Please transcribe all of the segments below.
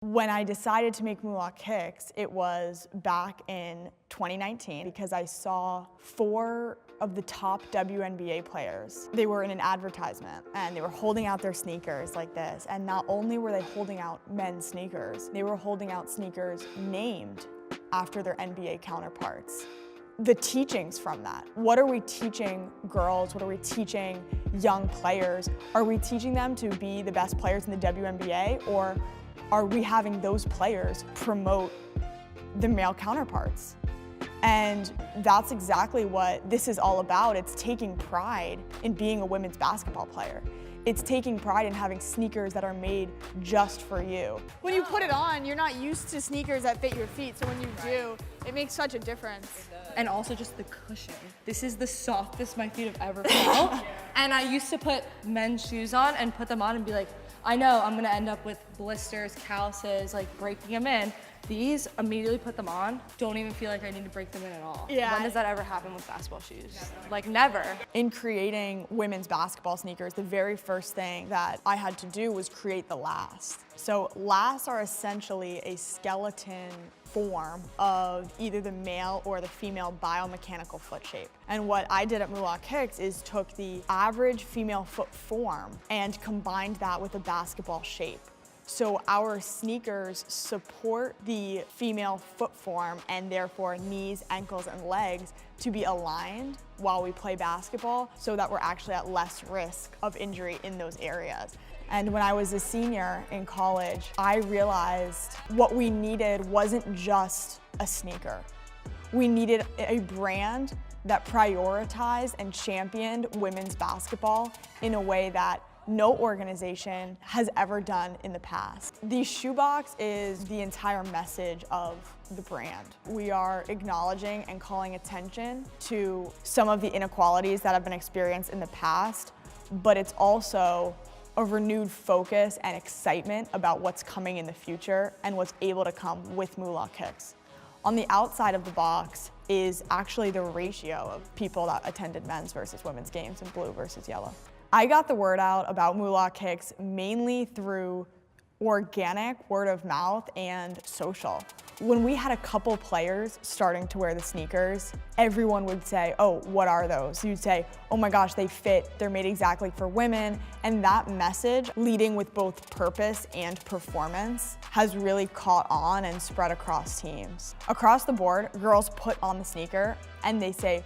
When I decided to make Moolah Kicks, it was back in 2019 because I saw 4 of the top WNBA players. They were in an advertisement and they were holding out their sneakers like this. And not only were they holding out men's sneakers, they were holding out sneakers named after their NBA counterparts. The teachings from that. What are we teaching girls? What are we teaching young players? Are we teaching them to be the best players in the WNBA, or are we having those players promote the male counterparts? And that's exactly what this is all about. It's taking pride in being a women's basketball player. It's taking pride in having sneakers that are made just for you. When you put it on, you're not used to sneakers that fit your feet, so when you do, it makes such a difference. And also just the cushion. This is the softest my feet have ever felt. And I used to put men's shoes on and put them on and be like, I know I'm gonna end up with blisters, calluses, like breaking them in. These, immediately put them on, don't even feel like I need to break them in at all. Yeah. When does that ever happen with basketball shoes? Never. Like never. In creating women's basketball sneakers, the very first thing that I had to do was create the last. So lasts are essentially a skeleton form of either the male or the female biomechanical foot shape. And what I did at Moolah Kicks is took the average female foot form and combined that with a basketball shape. So our sneakers support the female foot form and therefore knees, ankles, and legs to be aligned while we play basketball so that we're actually at less risk of injury in those areas. And when I was a senior in college, I realized what we needed wasn't just a sneaker. We needed a brand that prioritized and championed women's basketball in a way that no organization has ever done in the past. The shoebox is the entire message of the brand. We are acknowledging and calling attention to some of the inequalities that have been experienced in the past, but it's also a renewed focus and excitement about what's coming in the future and what's able to come with Moolah Kicks. On the outside of the box is actually the ratio of people that attended men's versus women's games in blue versus yellow. I got the word out about Moolah Kicks mainly through organic word of mouth and social. When we had a couple players starting to wear the sneakers, everyone would say, oh, what are those? You'd say, oh my gosh, they fit, they're made exactly for women. And that message, leading with both purpose and performance, has really caught on and spread across teams. Across the board, girls put on the sneaker and they say,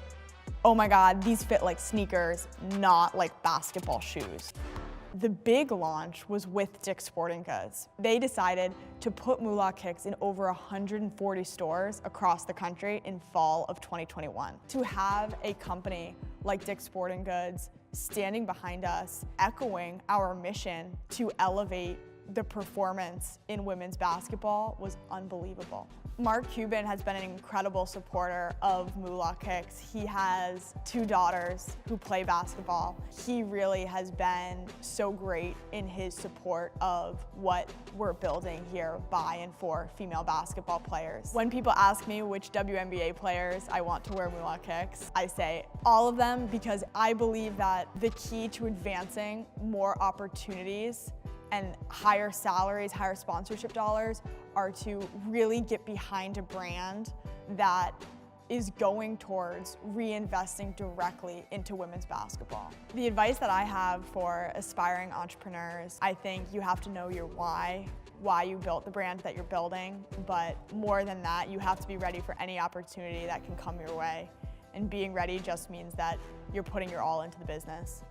oh my God, these fit like sneakers, not like basketball shoes. The big launch was with Dick's Sporting Goods. They decided to put Moolah Kicks in over 140 stores across the country in fall of 2021. To have a company like Dick's Sporting Goods standing behind us, echoing our mission to elevate the performance in women's basketball was unbelievable. Mark Cuban has been an incredible supporter of Moolah Kicks. He has 2 daughters who play basketball. He really has been so great in his support of what we're building here by and for female basketball players. When people ask me which WNBA players I want to wear Moolah Kicks, I say all of them, because I believe that the key to advancing more opportunities and higher salaries, higher sponsorship dollars, are to really get behind a brand that is going towards reinvesting directly into women's basketball. The advice that I have for aspiring entrepreneurs, I think you have to know your why you built the brand that you're building, but more than that, you have to be ready for any opportunity that can come your way. And being ready just means that you're putting your all into the business.